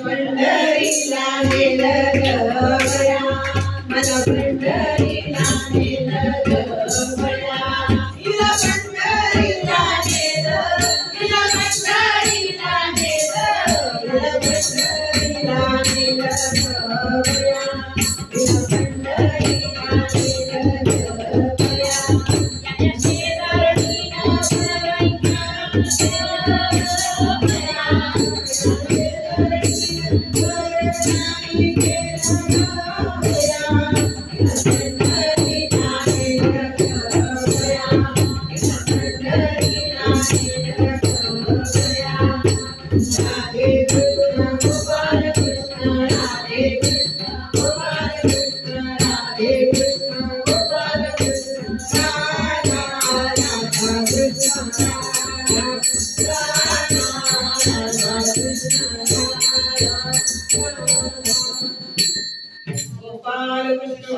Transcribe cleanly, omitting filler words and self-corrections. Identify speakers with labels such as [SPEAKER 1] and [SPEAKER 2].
[SPEAKER 1] पंढरीला नेलं ग बया, मला पंढरीला नेलं ग बया, हिला पंढरीला नेलं, हिला पंढरीला नेलं, हिला पंढरीला नेलं ग बया, हिला पंढरीला नेलं ग बया, या शेजारणीनं गोपाल कृष्ण